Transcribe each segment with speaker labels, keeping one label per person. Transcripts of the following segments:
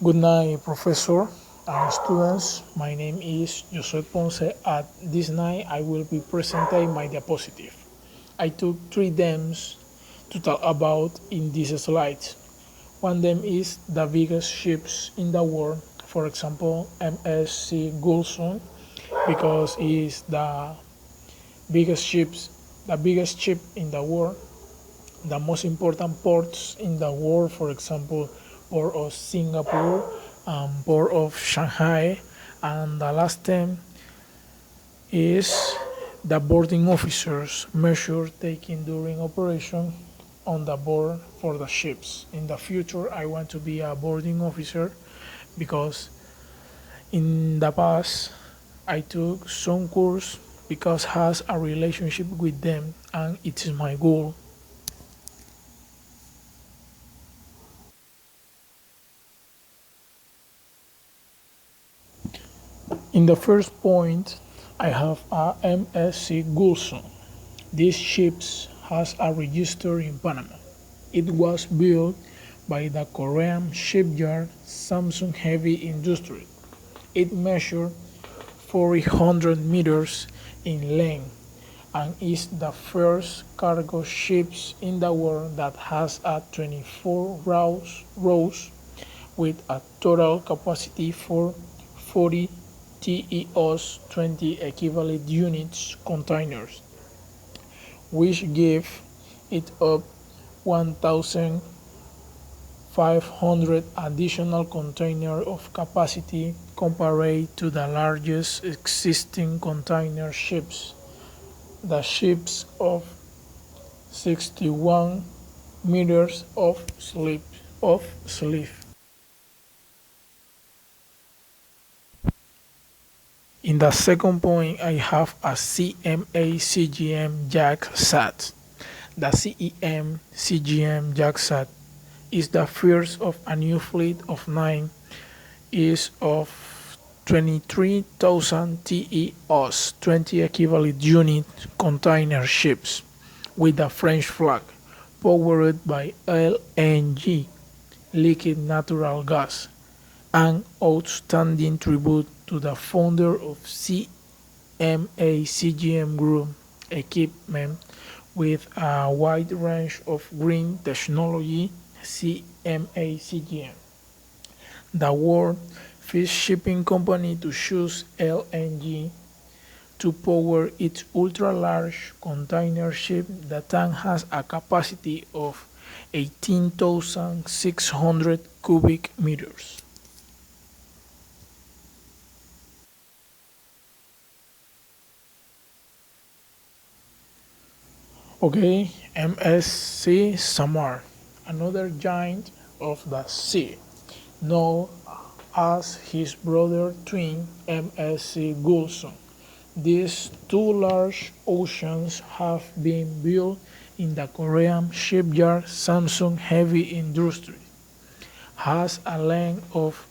Speaker 1: Good night, Professor and students. My name is Josueth Ponce. At this night, I will be presenting my diapositive. I took three themes to talk about in this slide. One them is the biggest ships in the world, for example, MSC Gulson, because it is the biggest ship in the world. The most important ports in the world, for example, port of Singapore and port of Shanghai. And the last thing is the boarding officers measure taken during operation on the board for the ships. In the future, I want to be a boarding officer because in the past I took some course because has a relationship with them and it is my goal. In the first point, I have a MSC Gulson. This ship has a register in Panama. It was built by the Korean shipyard Samsung Heavy Industry. It measured 400 meters in length and is the first cargo ship in the world that has a 24 rows with a total capacity for 40 TEOs 20 equivalent units containers, which give it up 1,500 additional container of capacity compared to the largest existing container ships, the ships of 61 meters of sleeve. In the second point, I have a CMA CGM JAG-SAT. The CEM CGM JAG-SAT is the first of a new fleet of 9 is of 23,000 TEOs, 20 equivalent unit container ships with the French flag, powered by LNG, liquid natural gas, an outstanding tribute to the founder of CMA CGM Group, equipment with a wide range of green technology. CMA CGM, the world first shipping company to choose LNG to power its ultra-large container ship. The tank has a capacity of 18,600 cubic meters. Okay, MSC Samar, another giant of the sea, known as his brother twin MSC Gulson. These two large oceans have been built in the Korean shipyard Samsung Heavy Industry. Has a length of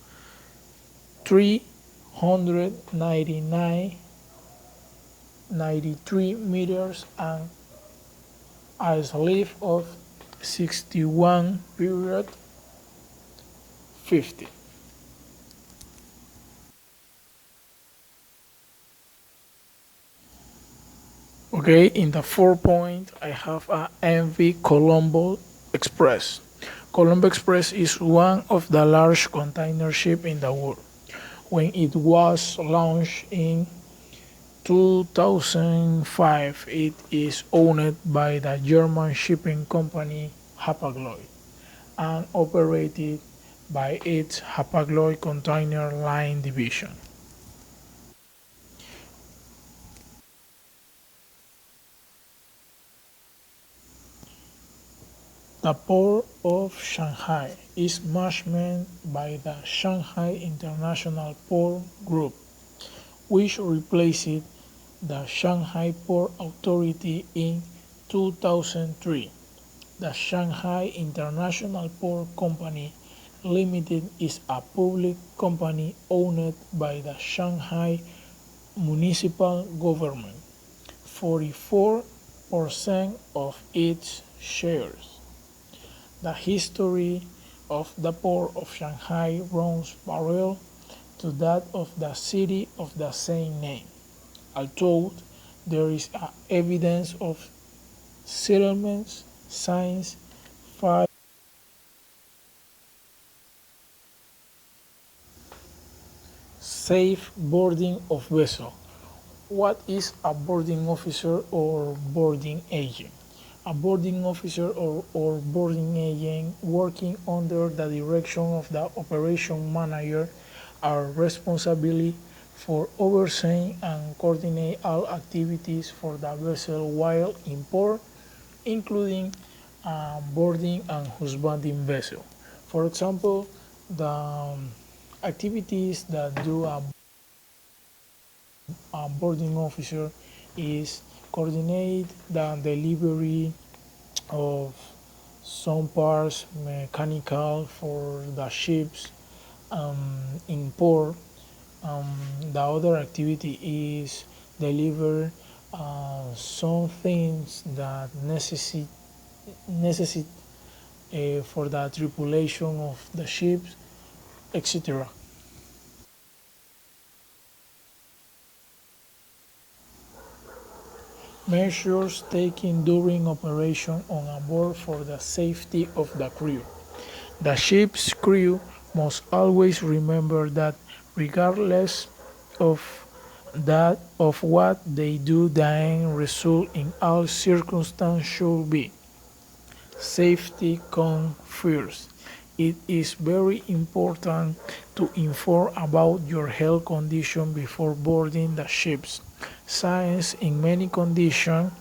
Speaker 1: 393 meters and a sleeve of 61.50. Okay, in the 4 point, I have a MV Colombo Express. Colombo Express is one of the large container ship in the world. When it was launched in 2005, it is owned by the German shipping company Hapag-Lloyd and operated by its Hapag-Lloyd Container Line division. The port of Shanghai is managed by the Shanghai International Port Group, which replaced the Shanghai Port Authority in 2003. The Shanghai International Port Company Limited is a public company owned by the Shanghai municipal government, 44% of its shares. The history of the port of Shanghai runs parallel to that of the city of the same name, although there is evidence of settlements since 5. Safe boarding of vessel. What is a boarding officer or boarding agent? A boarding officer or boarding agent working under the direction of the operation manager are responsible for overseeing and coordinate all activities for the vessel while in port, including boarding and husbanding vessel. For example, the activities that do a boarding officer is coordinate the delivery of some parts mechanical for the ships in port. The other activity is deliver some things that necessity for the tripulation of the ships, etc. Measures taken during operation on a board for the safety of the crew. The ship's crew must always remember that regardless of what they do, the end result in all circumstances should be safety comes first. It is very important to inform about your health condition before boarding the ships. Since in many occasions,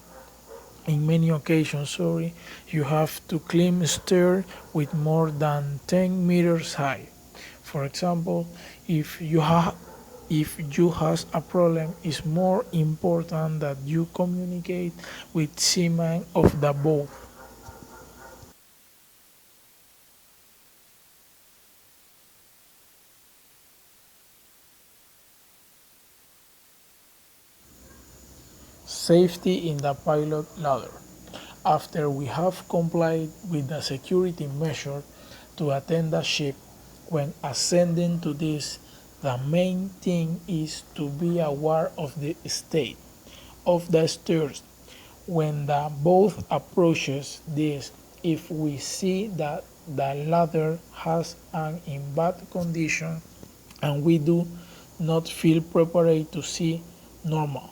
Speaker 1: you have to climb stairs with more than 10 meters high. For example, if you has a problem, it's more important that you communicate with seamen of the boat. Safety in the pilot ladder. After we have complied with the security measure to attend the ship, when ascending to this, the main thing is to be aware of the state of the stairs. When the boat approaches this, if we see that the ladder has an in bad condition and we do not feel prepared to see normal,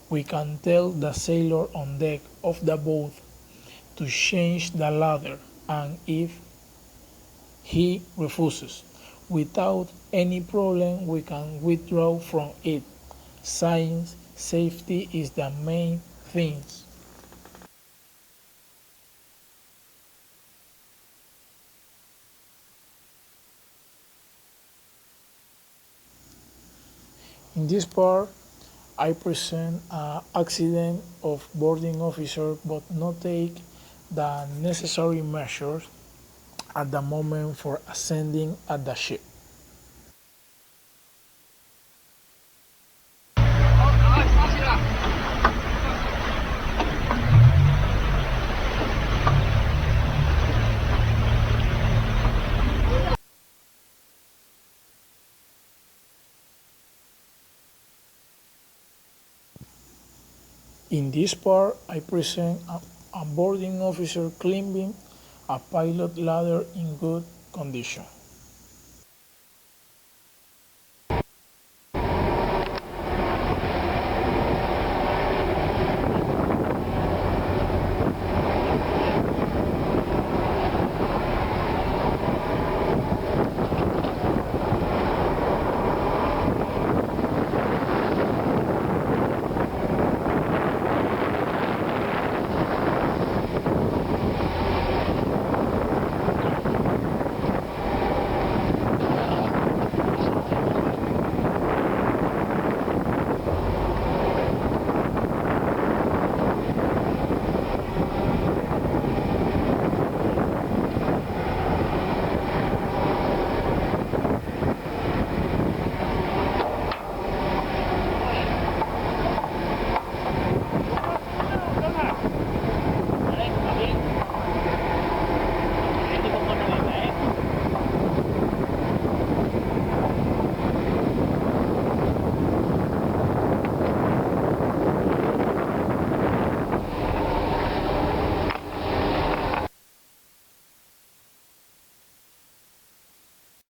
Speaker 1: we can tell the sailor on deck of the boat to change the ladder, and if he refuses without any problem, we can withdraw from it. Science safety is the main thing. In this part, I present an accident of boarding officer but not take the necessary measures at the moment for ascending at the ship. In this part, I present a boarding officer climbing a pilot ladder in good condition.